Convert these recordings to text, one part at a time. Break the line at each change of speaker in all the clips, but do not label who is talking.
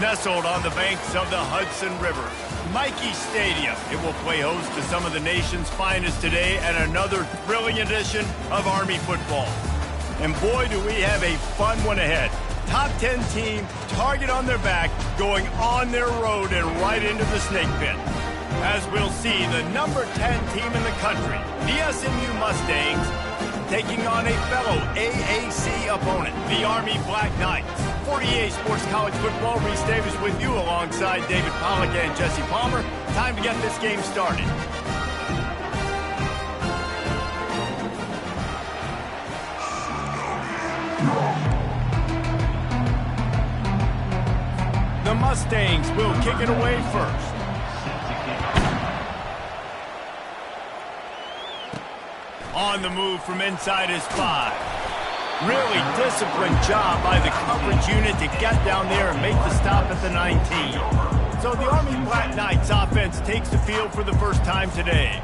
Nestled on the banks of the Hudson River, Michie Stadium. It will play host to some of the nation's finest today and another thrilling edition of Army football. And boy, do we have a fun one ahead. Top 10 team, target on their back, going on their road and right into the snake pit. As we'll see, the number 10 team in the country, the SMU Mustangs, taking on a fellow AAC opponent, the Army Black Knights. 48 Sports College Football, Reese Davis with you alongside David Pollack and Jesse Palmer. Time to get this game started. The Mustangs will kick it away first. On the move from inside his 5. Really disciplined job by the coverage unit to get down there and make the stop at the 19. So the Army Black Knights offense takes the field for the first time today.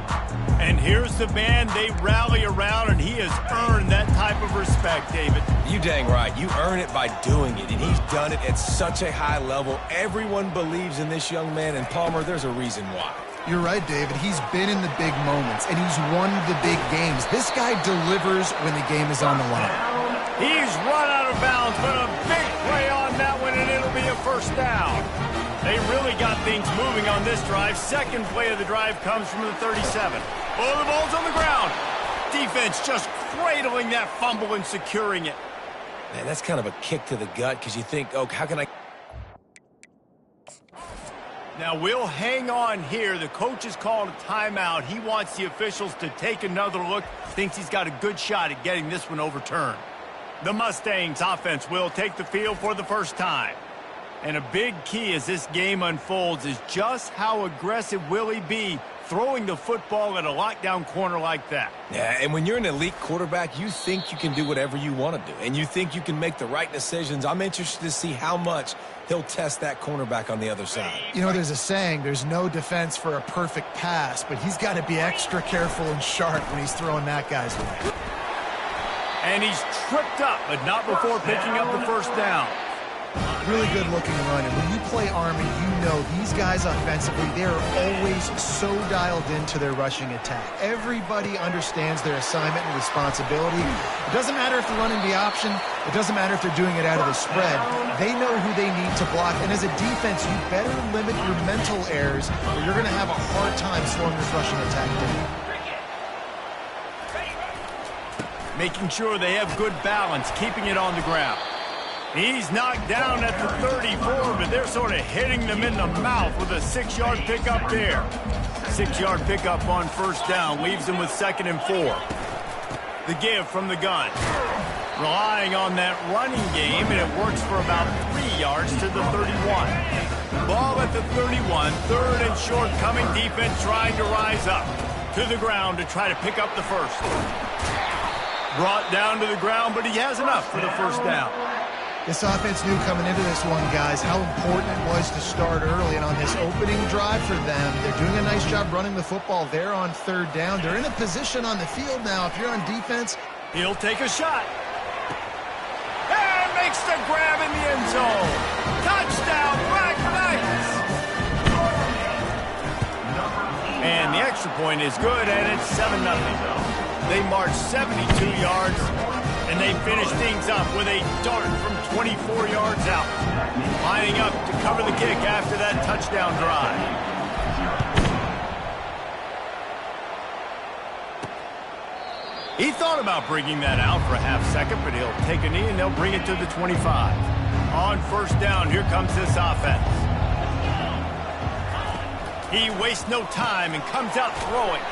And here's the man they rally around, and he has earned that type of respect, David.
You dang right. You earn it by doing it, and he's done it at such a high level. Everyone believes in this young man, and Palmer, there's a reason why.
You're right, David. He's been in the big moments, and he's won the big games. This guy delivers when the game is on the line.
He's run out of bounds, but a big play on that one, and it'll be a first down. They really got things moving on this drive. Second play of the drive comes from the 37. Oh, the ball's on the ground. Defense just cradling that fumble and securing it.
Man, that's kind of a kick to the gut because you think, oh, how can I...
Now, we'll hang on here. The coach has called a timeout. He wants the officials to take another look. Thinks he's got a good shot at getting this one overturned. The Mustangs offense will take the field for the first time. And a big key as this game unfolds is just how aggressive will he be throwing the football at a lockdown corner like that.
Yeah, and when you're an elite quarterback, you think you can do whatever you want to do, and you think you can make the right decisions. I'm interested to see how much he'll test that cornerback on the other side.
You know, there's a saying, there's no defense for a perfect pass, but he's got to be extra careful and sharp when he's throwing that guy's way.
And he's tripped up, but not before picking up the first down.
Really good looking run, and when you play Army, you know these guys offensively, they are always so dialed into their rushing attack. Everybody understands their assignment and responsibility. It doesn't matter if they're running the option. It doesn't matter if they're doing it out of the spread. They know who they need to block, and as a defense, you better limit your mental errors or you're going to have a hard time slowing this rushing attack down.
Making sure they have good balance, keeping it on the ground. He's knocked down at the 34, but they're sort of hitting them in the mouth with a 6-yard pickup there. 6-yard pickup on first down leaves them with 2nd and 4. The give from the gun. Relying on that running game, and it works for about 3 yards to the 31. Ball at the 31, 3rd and short, coming defense trying to rise up. To the ground to try to pick up the first. Brought down to the ground, but he has enough for the first down.
This offense knew coming into this one, guys, how important it was to start early. And on this opening drive for them, they're doing a nice job running the football there on 3rd down. They're in a position on the field now. If you're on defense,
he'll take a shot. And makes the grab in the end zone. Touchdown, Black Knights. And the extra point is good, and it's 7-0. They march 72 yards. And they finish things up with a dart from 24 yards out. Lining up to cover the kick after that touchdown drive. He thought about bringing that out for a half second, but he'll take a knee and they'll bring it to the 25. On first down, here comes this offense. He wastes no time and comes out throwing.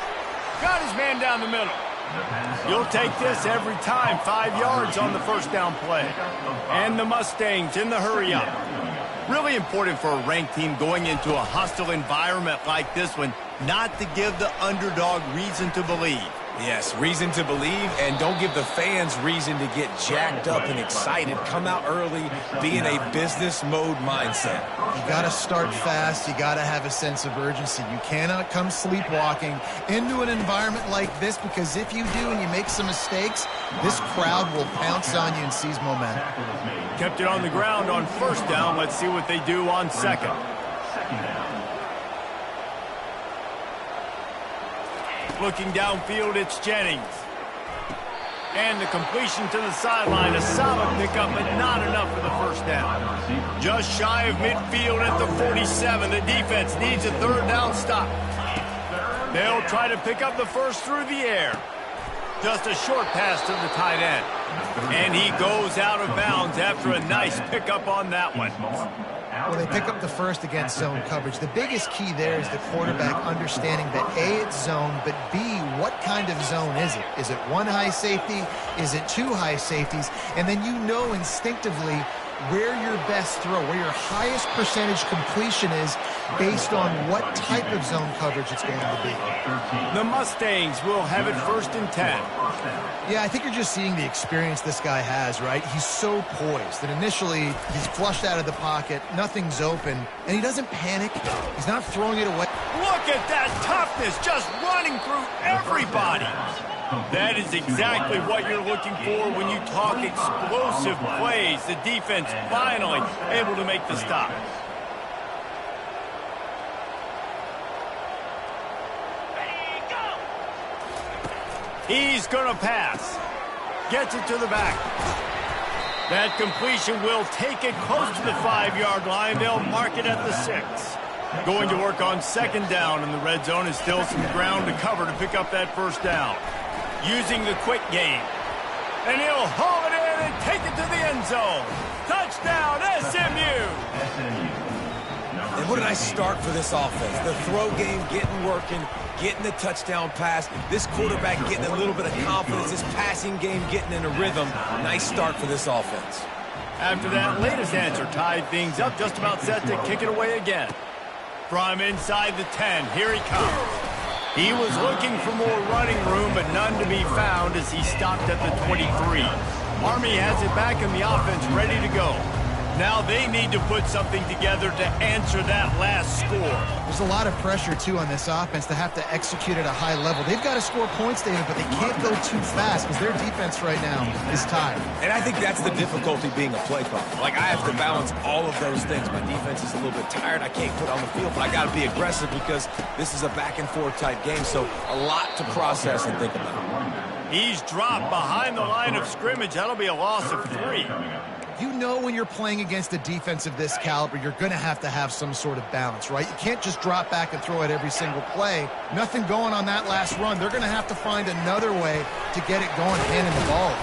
Got his man down the middle. You'll take this every time. 5 yards on the first down play. And the Mustangs in the hurry-up. Really important for a ranked team going into a hostile environment like this one not to give the underdog reason to believe.
Yes, reason to believe, and don't give the fans reason to get jacked up and excited. Come out early, be in a business mode mindset.
You got to start fast. You got to have a sense of urgency. You cannot come sleepwalking into an environment like this, because if you do and you make some mistakes, this crowd will pounce on you and seize momentum.
Kept it on the ground on first down. Let's see what they do on second. Looking downfield, it's Jennings. And the completion to the sideline. A solid pickup, but not enough for the first down. Just shy of midfield at the 47. The defense needs a third down stop. They'll try to pick up the first through the air. Just a short pass to the tight end. And he goes out of bounds after a nice pickup on that one.
Well, they pick up the first against zone coverage. The biggest key there is the quarterback understanding that A, it's zone, but B, what kind of zone is it? Is it one high safety? Is it two high safeties? And then you know instinctively where your best throw, where your highest percentage completion is based on what type of zone coverage it's going to be.
The Mustangs will have it 1st and 10.
Yeah, I think you're just seeing the experience this guy has, right? He's so poised that initially he's flushed out of the pocket, nothing's open, and he doesn't panic. He's not throwing it away.
Look at that toughness, just running through everybody. That is exactly what you're looking for when you talk explosive plays. The defense finally able to make the stop. He's going to pass. Gets it to the back. That completion will take it close to the 5-yard line. They'll mark it at the 6. Going to work on second down, and the red zone is still some ground to cover to pick up that first down. Using the quick game. And he'll haul it in and take it to the end zone. Touchdown, SMU!
And what a nice start for this offense. The throw game getting working, getting the touchdown pass. This quarterback getting a little bit of confidence. This passing game getting in a rhythm. Nice start for this offense.
After that latest answer tied things up, just about set to kick it away again. From inside the 10, here he comes. He was looking for more running room, but none to be found as he stopped at the 23. Army has it back in the offense, ready to go. Now they need to put something together to answer that last score.
There's a lot of pressure, too, on this offense to have to execute at a high level. They've got to score points, David, but they can't go too fast because their defense right now is tired.
And I think that's the difficulty being a play caller. Like, I have to balance all of those things. My defense is a little bit tired. I can't put on the field, but I got to be aggressive because this is a back-and-forth type game, so a lot to process and think about.
He's dropped behind the line of scrimmage. That'll be a loss of 3.
You know when you're playing against a defense of this caliber, you're going to have some sort of balance, right? You can't just drop back and throw it every single play. Nothing going on that last run. They're going to have to find another way to get it going, handing the ball.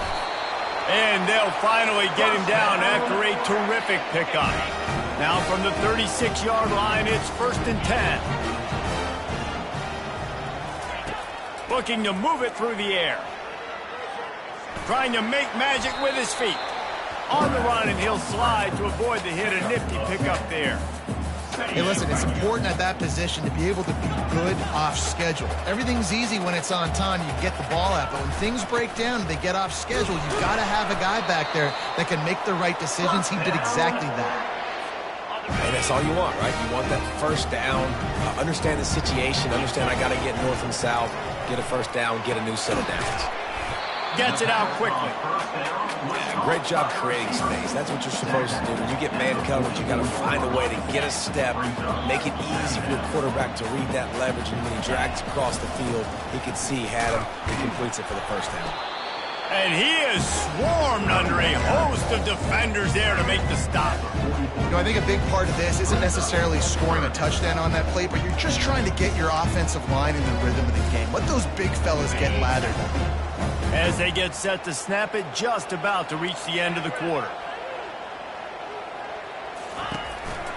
And they'll finally get him down after a terrific pickup. Now from the 36-yard line, it's 1st and 10. Looking to move it through the air. Trying to make magic with his feet. On the run, and he'll slide to avoid the hit. A nifty pickup there.
Hey, listen, it's important at that position to be able to be good off schedule. Everything's easy when it's on time. You get the ball out. But when things break down and they get off schedule, you've got to have a guy back there that can make the right decisions. He did exactly that.
And that's all you want, right? You want that first down, understand the situation, understand I got to get north and south, get a first down, get a new set of downs.
Gets it out quickly.
Great job creating space. That's what you're supposed to do. When you get man coverage, you got to find a way to get a step, make it easy for your quarterback to read that leverage, and when he drags across the field, he can see he had him. He completes it for the first down.
And he is swarmed under a host of defenders there to make the stop.
You know, I think a big part of this isn't necessarily scoring a touchdown on that play, but you're just trying to get your offensive line in the rhythm of the game. Let those big fellas get lathered.
As they get set to snap it, just about to reach the end of the quarter.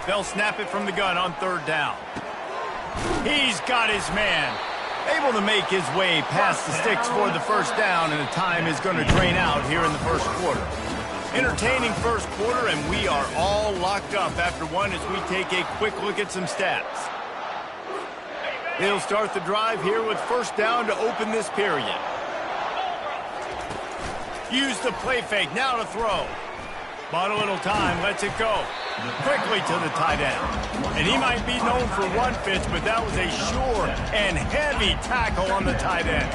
They'll snap it from the gun on 3rd down. He's got his man. Able to make his way past the sticks for the first down, and the time is going to drain out here in the first quarter. Entertaining first quarter, and we are all locked up after one as we take a quick look at some stats. He'll start the drive here with first down to open this period. Use the play fake, now to throw. Bought a little time, lets it go. Quickly to the tight end. And he might be known for one pitch, but that was a sure and heavy tackle on the tight end.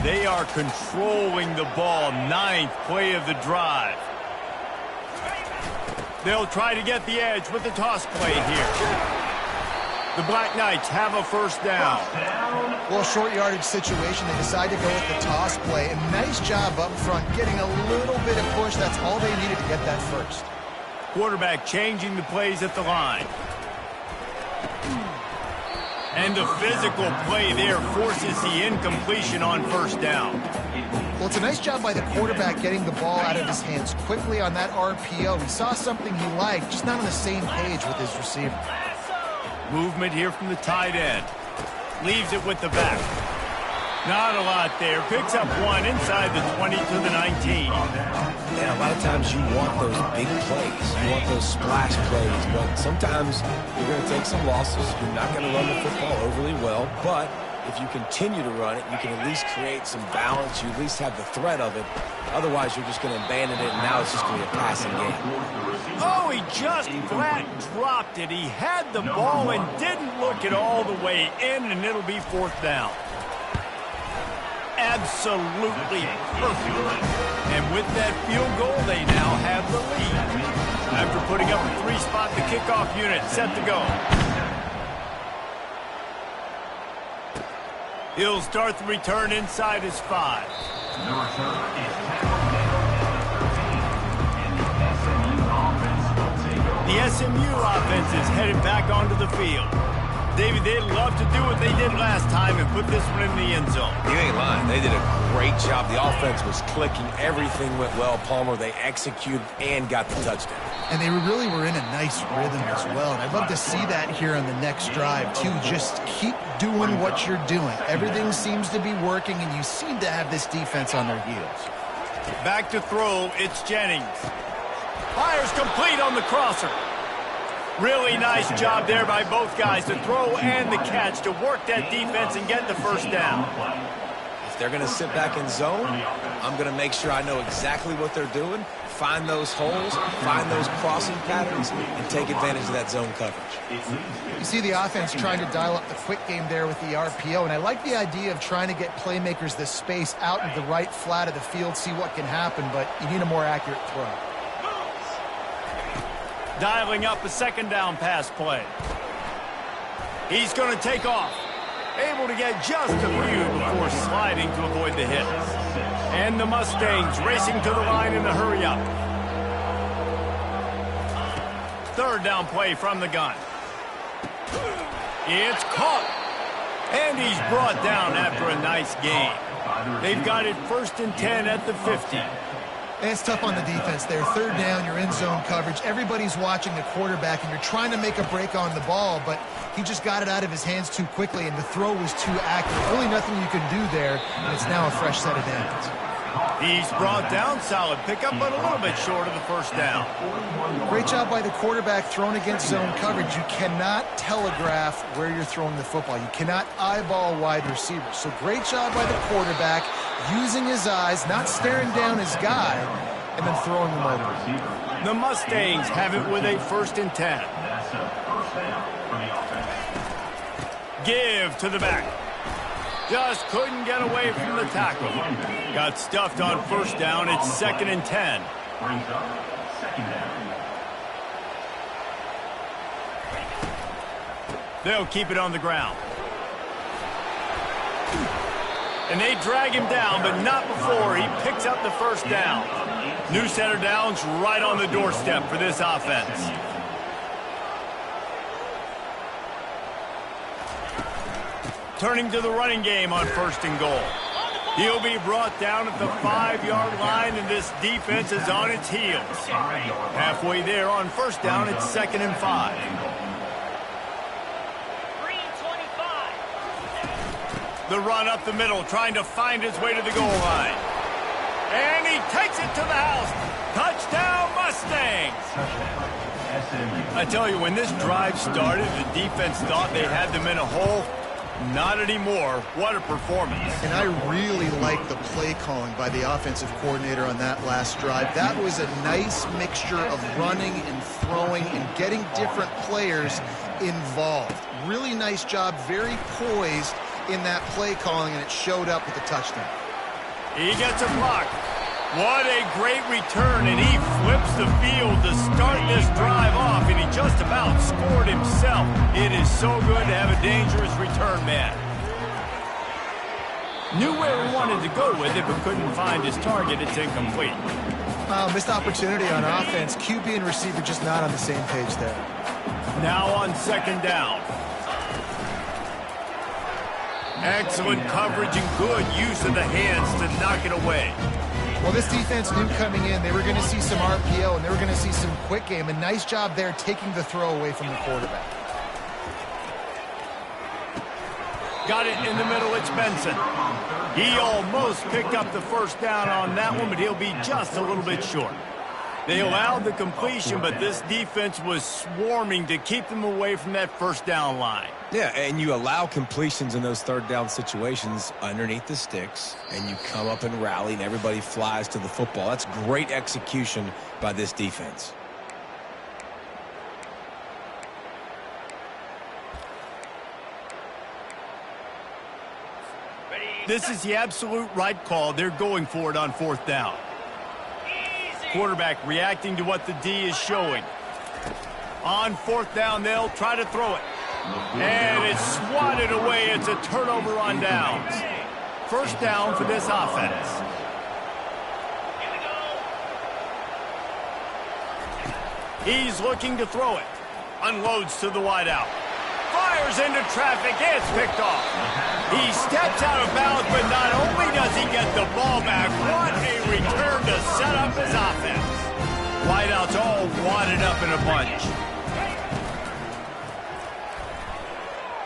They are controlling the ball. 9th play of the drive. They'll try to get the edge with the toss play here. The Black Knights have a first down.
Well, short yardage situation, they decide to go with the toss play. And nice job up front, getting a little bit of push. That's all they needed to get that first.
Quarterback changing the plays at the line. And the physical play there forces the incompletion on first down.
Well, it's a nice job by the quarterback getting the ball out of his hands quickly on that RPO. He saw something he liked, just not on the same page with his receiver.
Movement here from the tight end. Leaves it with the back. Not a lot there. Picks up one inside the 20 to the 19.
And a lot of times you want those big plays. You want those splash plays. But sometimes you're going to take some losses. You're not going to run the football overly well. But if you continue to run it, you can at least create some balance. You at least have the threat of it. Otherwise, you're just going to abandon it, and now it's just going to be a passing game.
Oh, he just flat dropped it. He had the ball and didn't look it all the way in, and it'll be 4th down. Absolutely perfect. And with that field goal, they now have the lead. After putting up a 3-spot, the kickoff unit set to go. He'll start the return inside his 5. The SMU offense is headed back onto the field. David, they'd love to do what they did last time and put this one in the end zone.
You ain't lying. They did a great job. The offense was clicking. Everything went well, Palmer. They executed and got the touchdown.
And they really were in a nice rhythm as well. And I'd love to see that here on the next drive, too. Just keep doing what you're doing. Everything seems to be working, and you seem to have this defense on their heels.
Back to throw, it's Jennings. Fires complete on the crosser. Really nice job there by both guys, the throw and the catch, to work that defense and get the first down.
If they're going to sit back in zone, I'm going to make sure I know exactly what they're doing, find those holes, find those crossing patterns, and take advantage of that zone coverage.
You see the offense trying to dial up the quick game there with the RPO, and I like the idea of trying to get playmakers this space out into the right flat of the field, see what can happen, but you need a more accurate throw.
Dialing up a 2nd down pass play. He's going to take off. Able to get just a few before sliding to avoid the hit. And the Mustangs racing to the line in a hurry up. 3rd down play from the gun. It's caught. And he's brought down after a nice gain. They've got it 1st and 10 at the 50.
And it's tough on the defense there. 3rd down, you're in zone coverage. Everybody's watching the quarterback, and you're trying to make a break on the ball, but he just got it out of his hands too quickly, and the throw was too accurate. Really nothing you can do there, and it's now a fresh set of downs.
He's brought down, solid pickup, but a little bit short of the 1st down.
Great job by the quarterback thrown against zone coverage. You cannot telegraph where you're throwing the football. You cannot eyeball wide receivers. So great job by the quarterback, using his eyes, not staring down his guy, and then throwing him over.
The Mustangs have it with a 1st and 10. Give to the back. Just couldn't get away from the tackle. Got stuffed on 1st down. It's 2nd and 10. They'll keep it on the ground. And they drag him down, but not before he picks up the 1st down. New set of downs right on the doorstep for this offense. Turning to the running game on 1st and goal. He'll be brought down at the 5-yard line, and this defense is on its heels. Halfway there on 1st down, it's 2nd and 5. The run up the middle, trying to find his way to the goal line. And he takes it to the house. Touchdown, Mustangs! I tell you, when this drive started, the defense thought they had them in a hole. Not anymore. What a performance.
And I really like the play calling by the offensive coordinator on that last drive. That was a nice mixture of running and throwing and getting different players involved. Really nice job, very poised in that play calling, and it showed up with the touchdown.
He gets a block. What a great return, and he flips the field to start this drive off, and he just about scored himself. It is so good to have a dangerous return man. Knew where he wanted to go with it, but couldn't find his target. It's incomplete.
Missed opportunity on offense. QB and receiver just not on the same page there.
Now on second down. Excellent coverage and good use of the hands to knock it away.
Well, this defense knew coming in they were going to see some RPO and they were going to see some quick game. A nice job there taking the throw away from the quarterback.
Got it in the middle. It's Benson. He almost picked up the first down on that one, but he'll be just a little bit short. They allowed the completion, but this defense was swarming to keep them away from that first down line.
Yeah, and you allow completions in those third down situations underneath the sticks, and you come up and rally, and everybody flies to the football. That's great execution by this defense.
This is the absolute right call. They're going for it on fourth down. Quarterback reacting to what the D is showing. On fourth down, they'll try to throw it. And it's swatted away. It's a turnover on downs. First down for this offense. He's looking to throw it. Unloads to the wideout. Fires into traffic. It's picked off. He steps out of bounds, but not only does he get the ball back, what a return to set up his offense. Wideouts all wadded up in a bunch.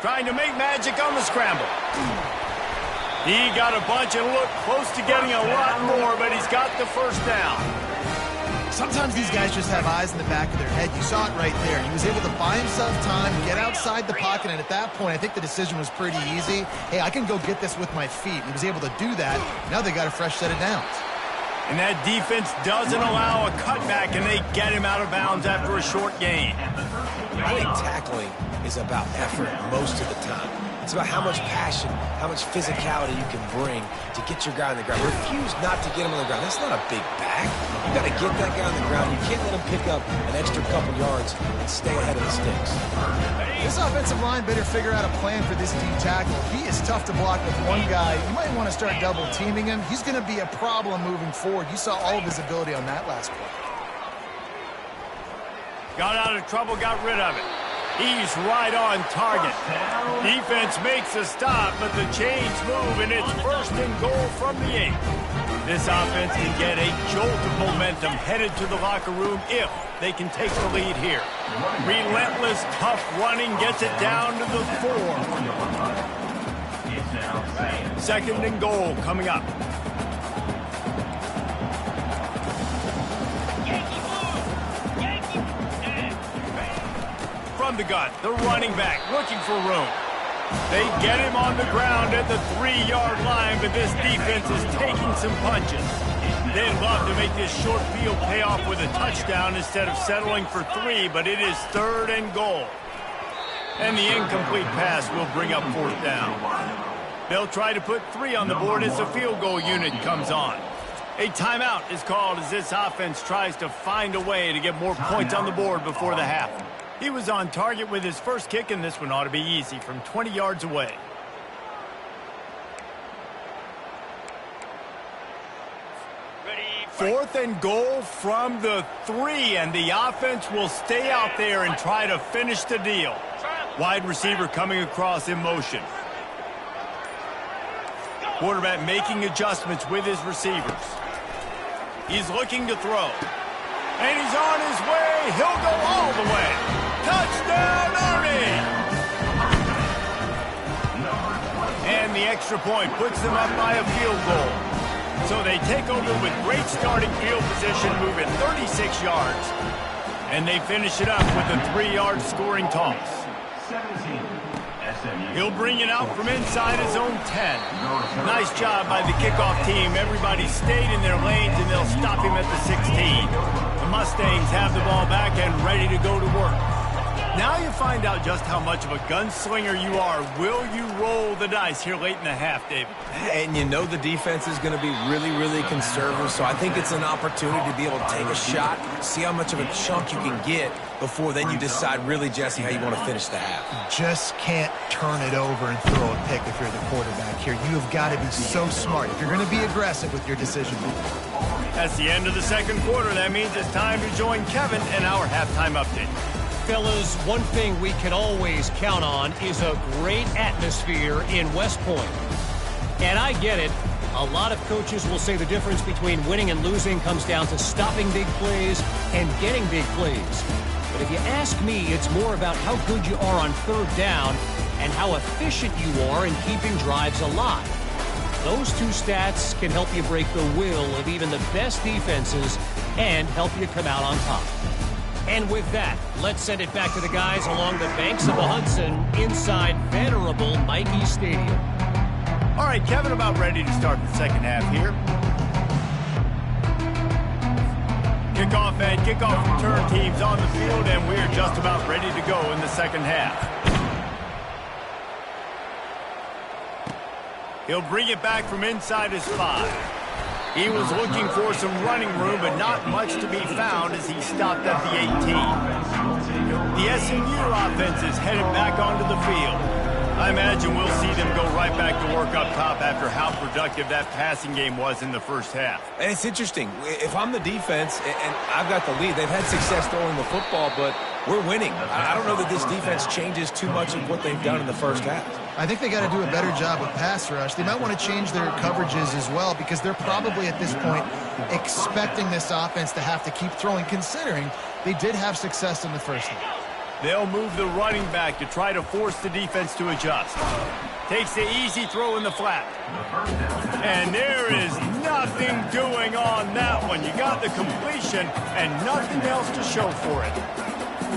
Trying to make magic on the scramble. He got a bunch and looked close to getting a lot more, but he's got the first down.
Sometimes these guys just have eyes in the back of their head. You saw it right there. He was able to buy himself time, get outside the pocket, and at that point, I think the decision was pretty easy. Hey, I can go get this with my feet. He was able to do that. Now they got a fresh set of downs.
And that defense doesn't allow a cutback, and they get him out of bounds after a short gain.
I think tackling is about effort most of the time. It's about how much passion, how much physicality you can bring to get your guy on the ground. Refuse not to get him on the ground. That's not a big back. You got to get that guy on the ground. You can't let him pick up an extra couple yards and stay ahead of the sticks.
This offensive line better figure out a plan for this D tackle. He is tough to block with one guy. You might want to start double teaming him. He's going to be a problem moving forward. You saw all of his ability on that last play.
Got out of trouble, got rid of it. He's right on target. Defense makes a stop, but the chains move, and it's first and goal from the 8. This offense can get a jolt of momentum headed to the locker room if they can take the lead here. Relentless, tough running gets it down to the 4. Second and goal coming up. From the gun, the running back looking for room. They get him on the ground at the 3-yard line, but this defense is taking some punches. They'd love to make this short field pay off with a touchdown instead of settling for 3, but it is third and goal. And the incomplete pass will bring up fourth down. They'll try to put 3 on the board as the field goal unit comes on. A timeout is called as this offense tries to find a way to get more points on the board before the half. He was on target with his first kick, and this one ought to be easy from 20 yards away. Fourth and goal from the 3, and the offense will stay out there and try to finish the deal. Wide receiver coming across in motion. Quarterback making adjustments with his receivers. He's looking to throw. And he's on his way. He'll go all the way. Touchdown, Army! And the extra point puts them up by a field goal. So they take over with great starting field position, moving 36 yards. And they finish it up with a 3-yard scoring toss. He'll bring it out from inside his own 10. Nice job by the kickoff team. Everybody stayed in their lanes, and they'll stop him at the 16. The Mustangs have the ball back and ready to go to work. Now you find out just how much of a gunslinger you are. Will you roll the dice here late in the half, David?
And you know the defense is going to be really, really conservative, so I think it's an opportunity to be able to take a shot, see how much of a chunk you can get before then you decide really, Jesse, how you want to finish the half.
You just can't turn it over and throw a pick if you're the quarterback here. You have got to be so smart if you're going to be aggressive with your decision.
That's the end of the second quarter. That means it's time to join Kevin in our halftime update.
Fellas, one thing we can always count on is a great atmosphere in West Point. And I get it. A lot of coaches will say the difference between winning and losing comes down to stopping big plays and getting big plays. But if you ask me, it's more about how good you are on third down and how efficient you are in keeping drives alive. Those two stats can help you break the will of even the best defenses and help you come out on top. And with that, let's send it back to the guys along the banks of the Hudson inside venerable Michie Stadium.
All right, Kevin, about ready to start the second half here. Kickoff and kickoff return teams on the field, and we're just about ready to go in the second half. He'll bring it back from inside his 5. He was looking for some running room, but not much to be found as he stopped at the 18. The SMU offense is headed back onto the field. I imagine we'll see them go right back to work up top after how productive that passing game was in the first half.
And it's interesting. If I'm the defense and I've got the lead, they've had success throwing the football, but we're winning. I don't know that this defense changes too much of what they've done in the first half.
I think they got to do a better job of pass rush. They might want to change their coverages as well because they're probably at this point expecting this offense to have to keep throwing, considering they did have success in the first half.
They'll move the running back to try to force the defense to adjust. Takes the easy throw in the flat. And there is nothing doing on that one. You got the completion and nothing else to show for it.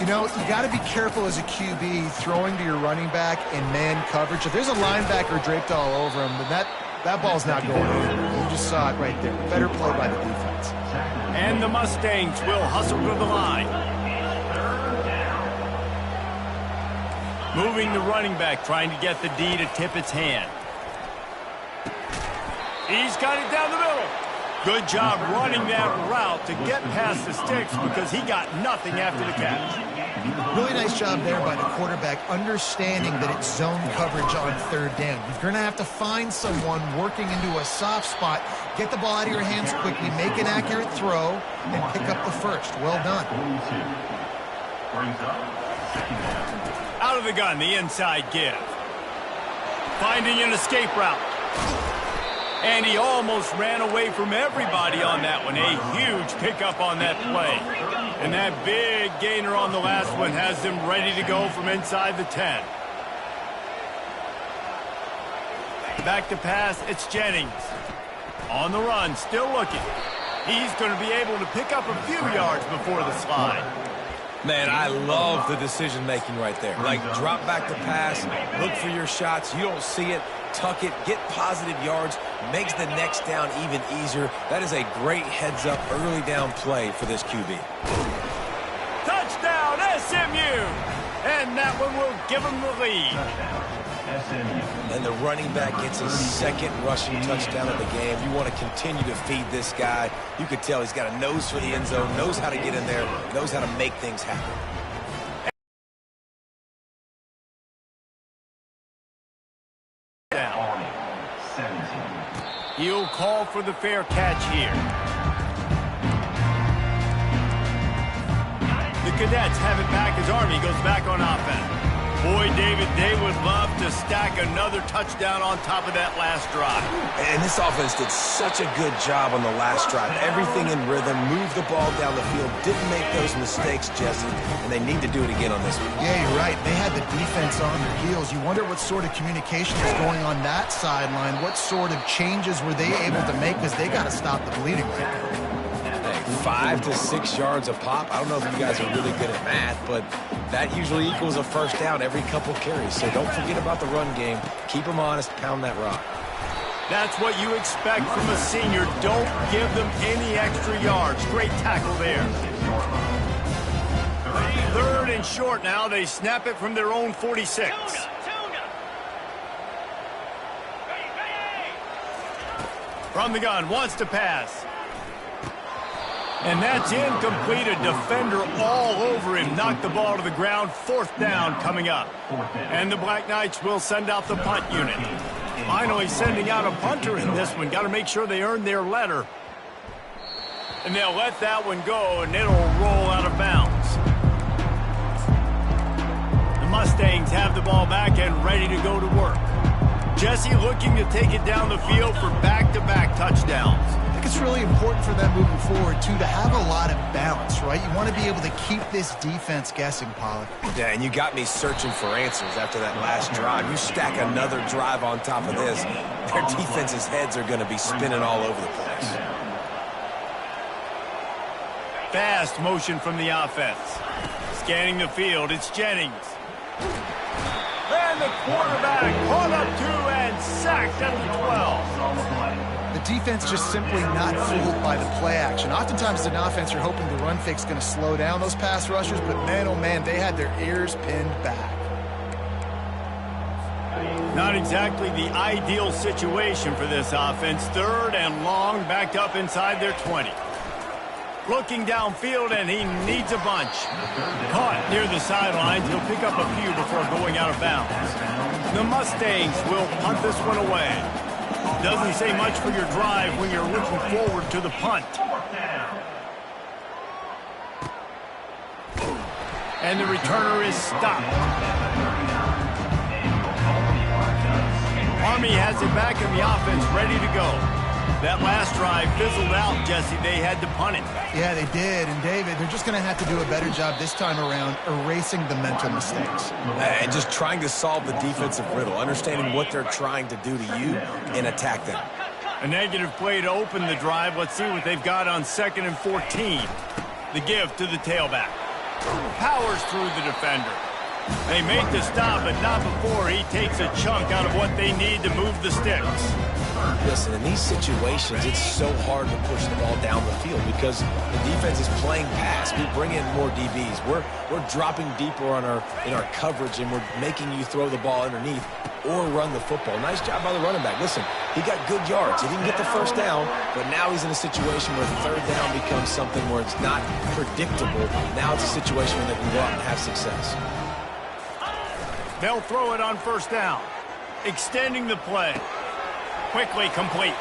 You know, you got to be careful as a QB throwing to your running back in man coverage. If there's a linebacker draped all over him, then that ball's not going over. You just saw it right there. Better play by the defense.
And the Mustangs will hustle to the line. Moving the running back, trying to get the D to tip its hand. He's got it down the middle. Good job running that route to get past the sticks because he got nothing after the catch.
Really nice job there by the quarterback, understanding that it's zone coverage on third down. You're going to have to find someone working into a soft spot, get the ball out of your hands quickly, make an accurate throw, and pick up the first. Well done.
Out of the gun, the inside give. Finding an escape route. And he almost ran away from everybody on that one. A huge pickup on that play. And that big gainer on the last one has them ready to go from inside the 10. Back to pass, it's Jennings. On the run, still looking. He's going to be able to pick up a few yards before the slide.
Man, I love the decision-making right there. Like, drop back to pass, look for your shots. You don't see it, tuck it, get positive yards, makes the next down even easier. That is a great heads-up early down play for this QB.
Touchdown, SMU! And that one will give them the lead.
And the running back gets his second rushing touchdown of the game. You want to continue to feed this guy. You could tell he's got a nose for the end zone, knows how to get in there, knows how to make things happen.
He'll call for the fair catch here. The Cadets have it back as Army goes back on offense. Boy, David, they would love to stack another touchdown on top of that last drive.
And this offense did such a good job on the last drive. Everything in rhythm, moved the ball down the field, didn't make those mistakes, Jesse, and they need to do it again on this one.
Yeah, you're right. They had the defense on their heels. You wonder what sort of communication is going on that sideline. What sort of changes were they able to make because they got to stop the bleeding right now.
Hey, 5 to 6 yards a pop. I don't know if you guys are really good at math, but that usually equals a first down every couple carries. So don't forget about the run game. Keep them honest. Pound that rock.
That's what you expect from a senior. Don't give them any extra yards. Great tackle there. 3rd and short now. They snap it from their own 46. From the gun, wants to pass. And that's incomplete. A defender all over him. Knocked the ball to the ground. 4th down coming up. And the Black Knights will send out the punt unit. Finally sending out a punter in this one. Got to make sure they earn their letter. And they'll let that one go, and it'll roll out of bounds. The Mustangs have the ball back and ready to go to work. Jesse looking to take it down the field for back-to-back touchdowns.
I think it's really important for them moving forward, too, to have a lot of balance, right? You want to be able to keep this defense guessing, Pollard.
Yeah, and you got me searching for answers after that last drive. You stack another drive on top of this, their defense's heads are going to be spinning all over the place.
Fast motion from the offense. Scanning the field, it's Jennings. And the quarterback caught up to and sacked at the 12.
The defense just simply not fooled by the play action. Oftentimes as an offense, you're hoping the run fake's going to slow down those pass rushers, but man, oh man, they had their ears pinned back.
Not exactly the ideal situation for this offense. 3rd and long, backed up inside their 20. Looking downfield, and he needs a bunch. Caught near the sidelines. He'll pick up a few before going out of bounds. The Mustangs will punt this one away. Doesn't say much for your drive when you're looking forward to the punt. And the returner is stopped. Army has it back in the offense, ready to go. That last drive fizzled out, Jesse. They had to punt it.
Yeah, they did. And, David, they're just going to have to do a better job this time around erasing the mental mistakes.
And just trying to solve the defensive riddle, understanding what they're trying to do to you and attack them.
A negative play to open the drive. Let's see what they've got on 2nd and 14. The give to the tailback. Powers through the defender. They make the stop, but not before he takes a chunk out of what they need to move the sticks.
Listen, in these situations, it's so hard to push the ball down the field because the defense is playing pass. We bring in more DBs. We're dropping deeper in our coverage, and we're making you throw the ball underneath or run the football. Nice job by the running back. Listen, he got good yards. He didn't get the first down, but now he's in a situation where 3rd down becomes something where it's not predictable. Now it's a situation where they can go out and have success.
They'll throw it on 1st down. Extending the play. Quickly complete.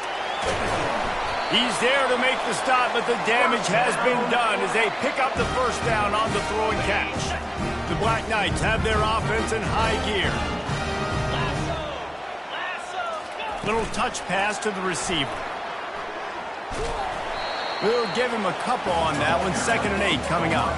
He's there to make the stop, but the damage has been done as they pick up the 1st down on the throw and catch. The Black Knights have their offense in high gear. Little touch pass to the receiver. We'll give him a couple on that one. 2nd and 8 coming up.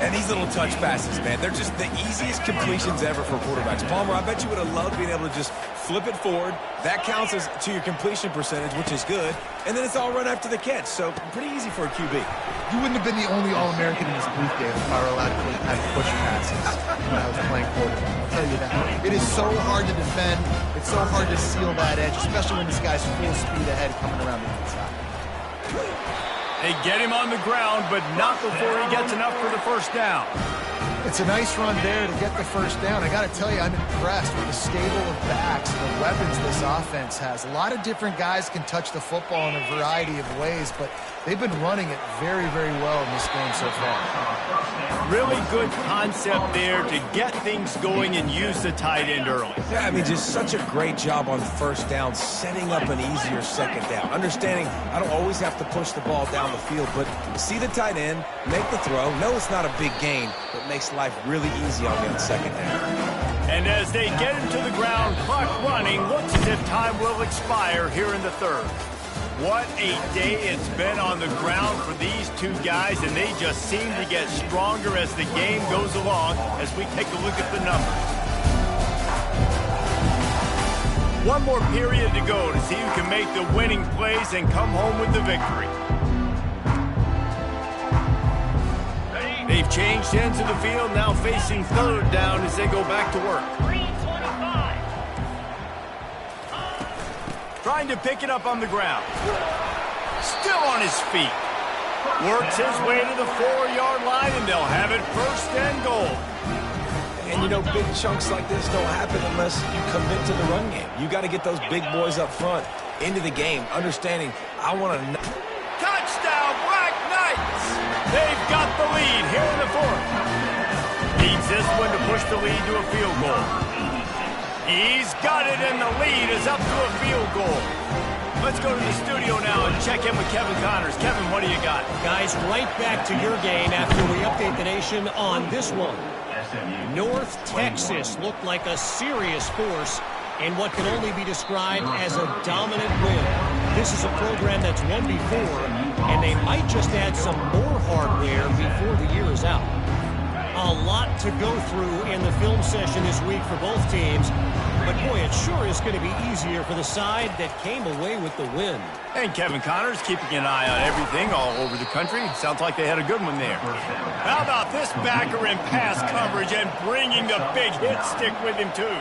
And these little touch passes, man, they're just the easiest completions ever for quarterbacks. Palmer, I bet you would have loved being able to just flip it forward. That counts as to your completion percentage, which is good. And then it's all run after the catch. So pretty easy for a QB.
You wouldn't have been the only All-American in this booth game if I were allowed to have push passes when I was playing quarterback. I'll tell you that. It is so hard to defend. It's so hard to seal that edge, especially when this guy's full speed ahead coming around the inside.
They get him on the ground, but not before he gets enough for the 1st down.
It's a nice run there to get the 1st down. I got to tell you, I'm impressed with the stable of backs and the weapons this offense has. A lot of different guys can touch the football in a variety of ways, but they've been running it very, very well in this game so far.
Really good concept there to get things going and use the tight end early.
Yeah, I mean, just such a great job on 1st down, setting up an easier 2nd down. Understanding I don't always have to push the ball down the field, but see the tight end, make the throw. No, it's not a big gain, but makes life really easy on me on 2nd down.
And as they get him to the ground, clock running, looks as if time will expire here in the 3rd. What a day it's been on the ground for these two guys, and they just seem to get stronger as the game goes along as we take a look at the numbers. One more period to go to see who can make the winning plays and come home with the victory. They've changed ends of the field, now facing third down as they go back to work. Trying to pick it up on the ground. Still on his feet. Works his way to the 4-yard line, and they'll have it first and goal.
And, you know, big chunks like this don't happen unless you commit to the run game. You got to get those big boys up front into the game, understanding I want to...
Touchdown, Black Knights! They've got the lead here in the fourth. Needs this one to push the lead to a field goal. He's got it, and the lead is up to a field goal. Let's go to the studio now and check in with Kevin Connors. Kevin, what do you got?
Guys, right back to your game after we update the nation on this one. North Texas looked like a serious force in what can only be described as a dominant win. This is a program that's won before, and they might just add some more hardware before the year is out. A lot to go through in the film session this week for both teams, but boy, it sure is going to be easier for the side that came away with the win.
And Kevin Connors keeping an eye on everything all over the country. Sounds like they had a good one there. How about this backer in pass coverage and bringing the big hit stick with him too?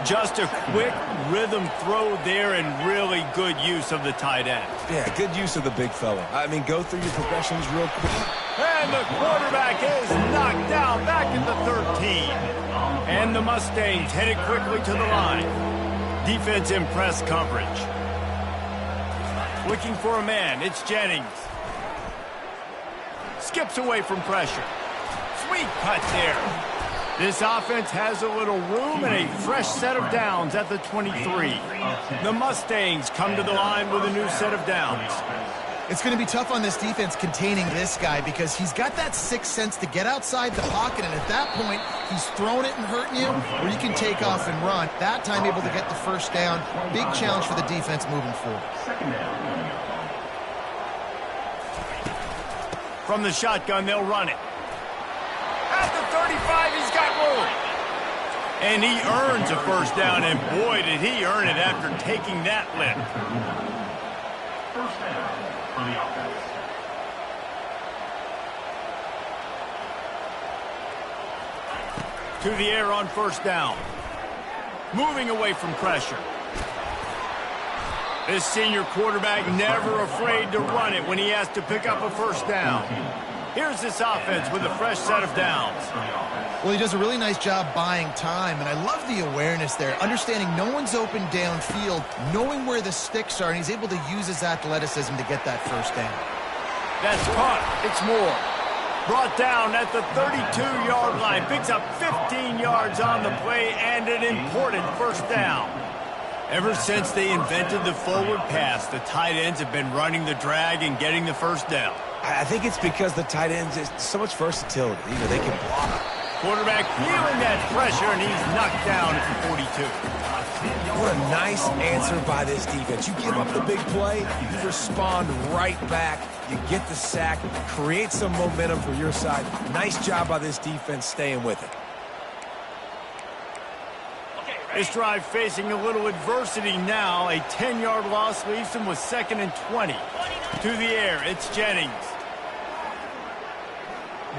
Just a quick rhythm throw there and really good use of the tight end.
Yeah, good use of the big fella. I mean, go through your progressions real quick.
And the quarterback is knocked down back at the 13. And the Mustangs headed quickly to the line. Defense in press coverage. Looking for a man, it's Jennings. Skips away from pressure. Sweet cut there. This offense has a little room and a fresh set of downs at the 23. The Mustangs come to the line with a new set of downs.
It's going to be tough on this defense containing this guy because he's got that sixth sense to get outside the pocket, and at that point, he's throwing it and hurting you, or you can take off and run. That time able to get the first down. Big challenge for the defense moving forward.
From the shotgun, they'll run it. At the 35, he's got room. And he earns a first down, and boy, did he earn it after taking that lift. First down for the offense. To the air on first down. Moving away from pressure. This senior quarterback never afraid to run it when he has to pick up a first down. Here's this offense with a fresh set of downs.
Well, he does a really nice job buying time, and I love the awareness there, understanding no one's open downfield, knowing where the sticks are, and he's able to use his athleticism to get that first down.
That's caught. It's Moore. Brought down at the 32-yard line. Picks up 15 yards on the play and an important first down. Ever since they invented the forward pass, the tight ends have been running the drag and getting the first down.
I think it's because the tight ends is so much versatility. You know, they can block.
Quarterback feeling that pressure, and he's knocked down at the 42.
What a nice answer by this defense. You give up the big play, you respond right back, you get the sack, create some momentum for your side. Nice job by this defense staying with it.
This drive facing a little adversity now. A 10-yard loss leaves them with 2nd and 20. To the air, it's Jennings.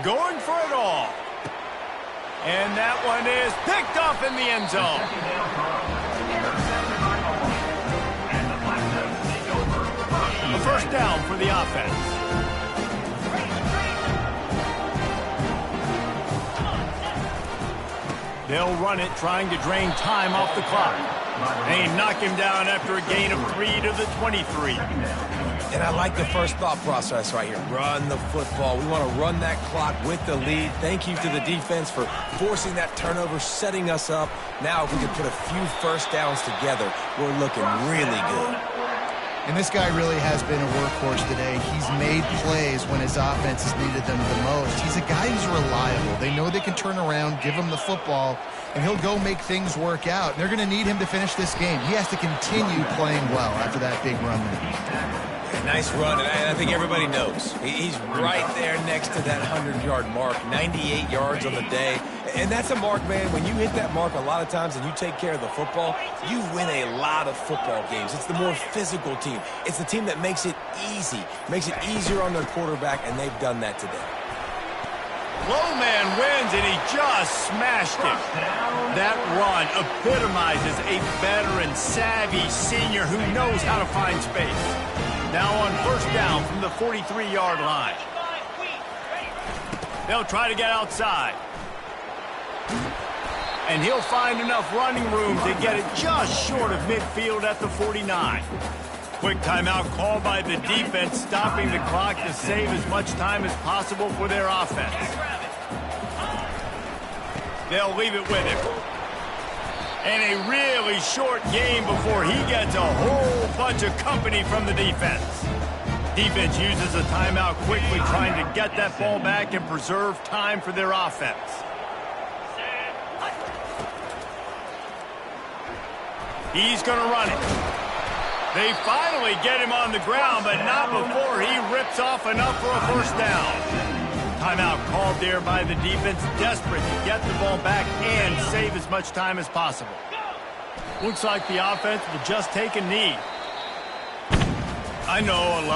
Going for it all. And that one is picked off in the end zone. A first down for the offense. They'll run it, trying to drain time off the clock. They knock him down after a gain of 3 to the 23.
And I like the first thought process right here. Run the football. We want to run that clock with the lead. Thank you to the defense for forcing that turnover, setting us up. Now if we can put a few first downs together, we're looking really good.
And this guy really has been a workhorse today. He's made plays when his offense has needed them the most. He's a guy who's reliable. They know they can turn around, give him the football, and he'll go make things work out. They're going to need him to finish this game. He has to continue playing well after that big run there.
Nice run, and I think everybody knows. He's right there next to that 100-yard mark, 98 yards on the day. And that's a mark, man. When you hit that mark a lot of times and you take care of the football, you win a lot of football games. It's the more physical team. It's the team that makes it easy, makes it easier on their quarterback, and they've done that today.
Low man wins, and he just smashed him. That run epitomizes a veteran, savvy senior who knows how to find space. Now on first down from the 43-yard line. They'll try to get outside. And he'll find enough running room to get it just short of midfield at the 49. Quick timeout called by the defense, stopping the clock to save as much time as possible for their offense. They'll leave it with him. And a really short game before he gets a whole bunch of company from the defense. Defense uses a timeout quickly, trying to get that ball back and preserve time for their offense. He's going to run it. They finally get him on the ground, but not before he rips off enough for a first down. Timeout called there by the defense, desperate to get the ball back and save as much time as possible. Looks like the offense will just take a knee. I know a lot.